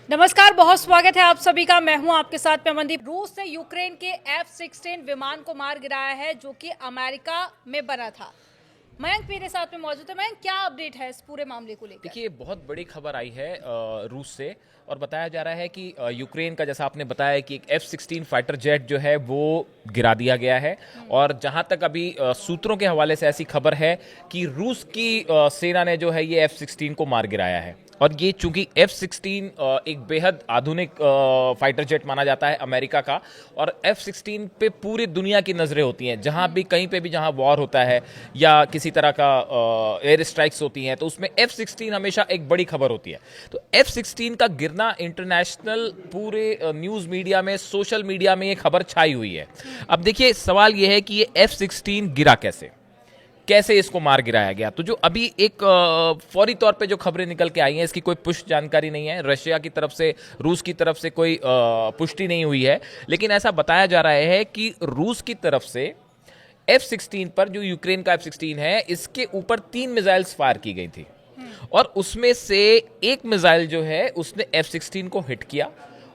नमस्कार, बहुत स्वागत है आप सभी का। मैं हूं आपके साथ में मनदीप। रूस ने यूक्रेन के F-16 विमान को मार गिराया है जो कि अमेरिका में बना था। मयंक मेरे साथ में मौजूद है। मयंक, क्या अपडेट है इस पूरे मामले को लेकर? देखिए, बहुत बड़ी खबर आई है रूस से। और बताया जा रहा है कि यूक्रेन का, जैसा आपने बताया, कि एक F-16 फाइटर जेट जो है वो गिरा दिया गया है। और जहां तक अभी सूत्रों के हवाले से ऐसी खबर है कि रूस की सेना ने जो है ये F-16 को मार गिराया है। और ये चूंकि F-16 एक बेहद आधुनिक फाइटर जेट माना जाता है अमेरिका का, और F-16 पे पूरी दुनिया की नज़रें होती हैं। जहां भी, कहीं पे भी जहां वॉर होता है या किसी तरह का एयर स्ट्राइक्स होती हैं, तो उसमें F-16 हमेशा एक बड़ी खबर होती है। तो F-16 का गिरना इंटरनेशनल पूरे न्यूज़ मीडिया में, सोशल मीडिया में ये खबर छाई हुई है। अब देखिए, सवाल ये है कि ये F-16 गिरा कैसे इसको मार गिराया गया। तो जो अभी एक फौरी तौर पे जो खबरें निकल के आई हैं, इसकी कोई पुष्ट जानकारी नहीं है। रशिया की तरफ से, रूस की तरफ से कोई पुष्टि नहीं हुई है। लेकिन ऐसा बताया जा रहा है कि रूस की तरफ से F-16 पर, जो यूक्रेन का F-16 है, इसके ऊपर 3 मिसाइल्स फायर की गई थी। और उसमें से एक मिसाइल जो है उसने F-16 को हिट किया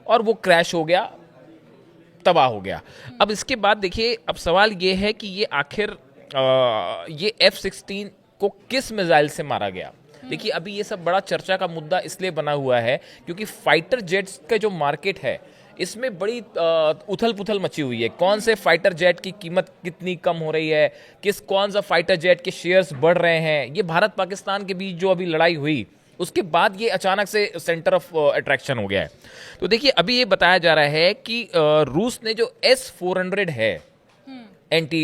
और वो क्रैश हो गया, तबाह हो गया। अब इसके बाद देखिए, अब सवाल ये है कि ये आखिर ये F-16 को किस मिसाइल से मारा गया। देखिए, अभी ये सब बड़ा चर्चा का मुद्दा इसलिए बना हुआ है क्योंकि फाइटर जेट्स का जो मार्केट है, इसमें बड़ी उथल पुथल मची हुई है। कौन से फाइटर जेट की कीमत कितनी कम हो रही है, कौन सा फाइटर जेट के शेयर्स बढ़ रहे हैं। ये भारत पाकिस्तान के बीच जो अभी लड़ाई हुई, उसके बाद ये अचानक से सेंटर ऑफ अट्रैक्शन हो गया है। तो देखिए, अभी ये बताया जा रहा है कि रूस ने जो S-400 है, एंटी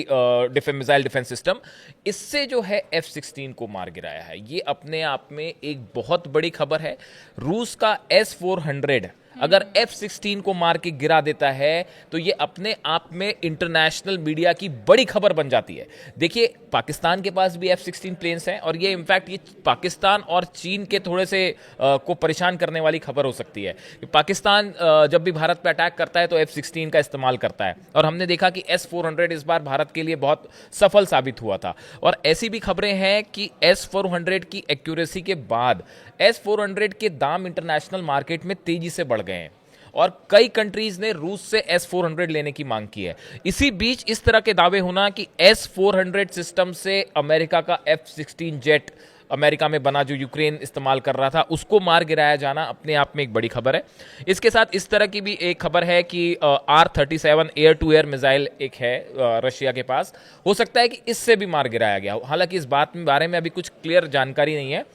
मिसाइल डिफेंस सिस्टम, इससे जो है F-16 को मार गिराया है। ये अपने आप में एक बहुत बड़ी खबर है। रूस का S-400 अगर F-16 को मार के गिरा देता है तो ये अपने आप में इंटरनेशनल मीडिया की बड़ी खबर बन जाती है। देखिए, पाकिस्तान के पास भी F-16 प्लेन्स हैं, और ये इनफैक्ट ये पाकिस्तान और चीन के थोड़े से को परेशान करने वाली खबर हो सकती है कि पाकिस्तान जब भी भारत पे अटैक करता है तो F-16 का इस्तेमाल करता है। और हमने देखा कि S-400 इस बार भारत के लिए बहुत सफल साबित हुआ था। और ऐसी भी खबरें हैं कि S-400 की एक्यूरेसी के बाद S-400 के दाम इंटरनेशनल मार्केट में तेजी से बढ़ गए हैं, और कई कंट्रीज ने रूस से S-400 लेने की मांग की है। इसी बीच इस तरह के दावे होना कि S-400 सिस्टम से अमेरिका का F-16 जेट, अमेरिका में बना, जो यूक्रेन इस्तेमाल कर रहा था, उसको मार गिराया जाना अपने आप में एक बड़ी खबर है। इसके साथ इस तरह की भी एक खबर है कि R-37 air to air missile एक है रशिया के पास। हो सकता है कि इससे भी मार गिराया गया। हालांकि इस बारे में अभी कुछ क्लियर जानकारी नहीं है,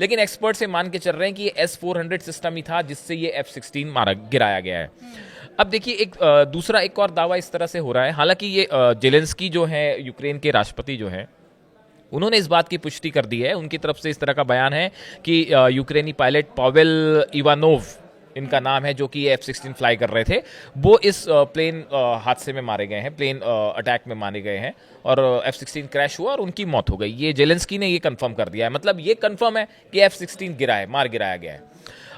लेकिन एक्सपर्ट से मान के चल रहे हैं कि ये S-400 सिस्टम ही था जिससे ये F-16 गिराया गया है। अब देखिए, एक और दावा इस तरह से हो रहा है। हालांकि ये जेलेंस्की जो है, यूक्रेन के राष्ट्रपति जो हैं, उन्होंने इस बात की पुष्टि कर दी है। उनकी तरफ से इस तरह का बयान है कि यूक्रेनी पायलट पावेल इवानोव, इनका नाम है, जो कि F-16 फ्लाई कर रहे थे, वो इस प्लेन हादसे में मारे गए हैं, प्लेन अटैक में मारे गए हैं, और F-16 क्रैश हुआ और उनकी मौत हो गई। ये जेलेंस्की ने ये कंफर्म कर दिया है। मतलब ये कंफर्म है कि F-16 मार गिराया गया है।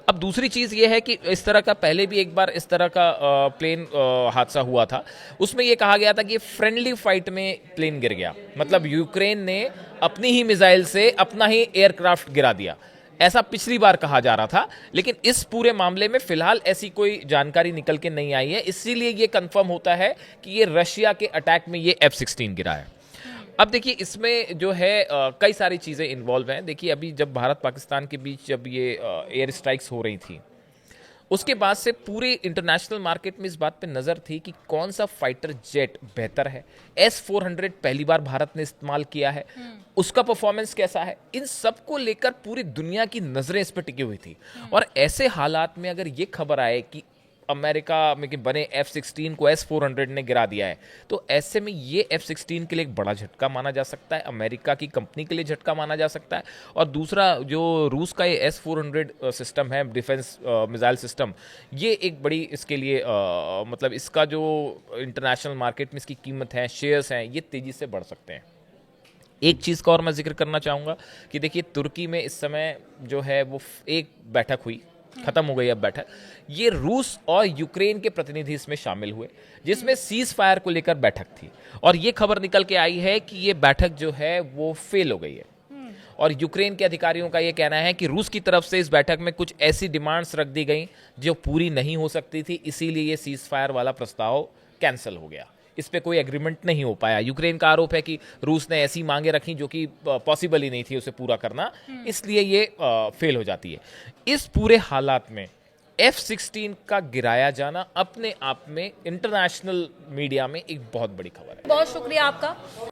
अब दूसरी चीज़ ये है कि इस तरह का पहले भी एक बार इस तरह का प्लेन हादसा हुआ था। उसमें ये कहा गया था कि फ्रेंडली फाइट में प्लेन गिर गया, मतलब यूक्रेन ने अपनी ही मिसाइल से अपना ही एयरक्राफ्ट गिरा दिया। ऐसा पिछली बार कहा जा रहा था, लेकिन इस पूरे मामले में फिलहाल ऐसी कोई जानकारी निकल के नहीं आई है। इसीलिए ये कंफर्म होता है कि ये रशिया के अटैक में ये F-16 गिरा है। अब देखिए, इसमें जो है कई सारी चीज़ें इन्वॉल्व हैं। देखिए, अभी जब भारत पाकिस्तान के बीच जब ये एयर स्ट्राइक्स हो रही थी, उसके बाद से पूरे इंटरनेशनल मार्केट में इस बात पे नज़र थी कि कौन सा फाइटर जेट बेहतर है। S-400 पहली बार भारत ने इस्तेमाल किया है, उसका परफॉर्मेंस कैसा है, इन सब को लेकर पूरी दुनिया की नज़रें इस पर टिकी हुई थी। और ऐसे हालात में अगर ये खबर आए कि अमेरिका में के बने F-16 को S-400 ने गिरा दिया है, तो ऐसे में ये F-16 के लिए एक बड़ा झटका माना जा सकता है, अमेरिका की कंपनी के लिए झटका माना जा सकता है। और दूसरा, जो रूस का ये S-400 सिस्टम है, डिफेंस मिसाइल सिस्टम, ये एक बड़ी इसके लिए मतलब इसका जो इंटरनेशनल मार्केट में इसकी कीमत है, शेयर्स हैं, ये तेज़ी से बढ़ सकते हैं। एक चीज़ का और मैं जिक्र करना चाहूँगा कि देखिए, तुर्की में इस समय जो है वो एक बैठक हुई, खत्म हो गई अब बैठक। ये रूस और यूक्रेन के प्रतिनिधि इसमें शामिल हुए, जिसमें सीज फायर को लेकर बैठक थी। और ये खबर निकल के आई है कि ये बैठक जो है वो फेल हो गई है। और यूक्रेन के अधिकारियों का यह कहना है कि रूस की तरफ से इस बैठक में कुछ ऐसी डिमांड्स रख दी गई जो पूरी नहीं हो सकती थी, इसीलिए ये सीज फायर वाला प्रस्ताव कैंसिल हो गया। इस पे कोई एग्रीमेंट नहीं हो पाया। यूक्रेन का आरोप है कि रूस ने ऐसी मांगे रखी जो कि पॉसिबल ही नहीं थी उसे पूरा करना, इसलिए ये फेल हो जाती है। इस पूरे हालात में F-16 का गिराया जाना अपने आप में इंटरनेशनल मीडिया में एक बहुत बड़ी खबर है। बहुत शुक्रिया आपका।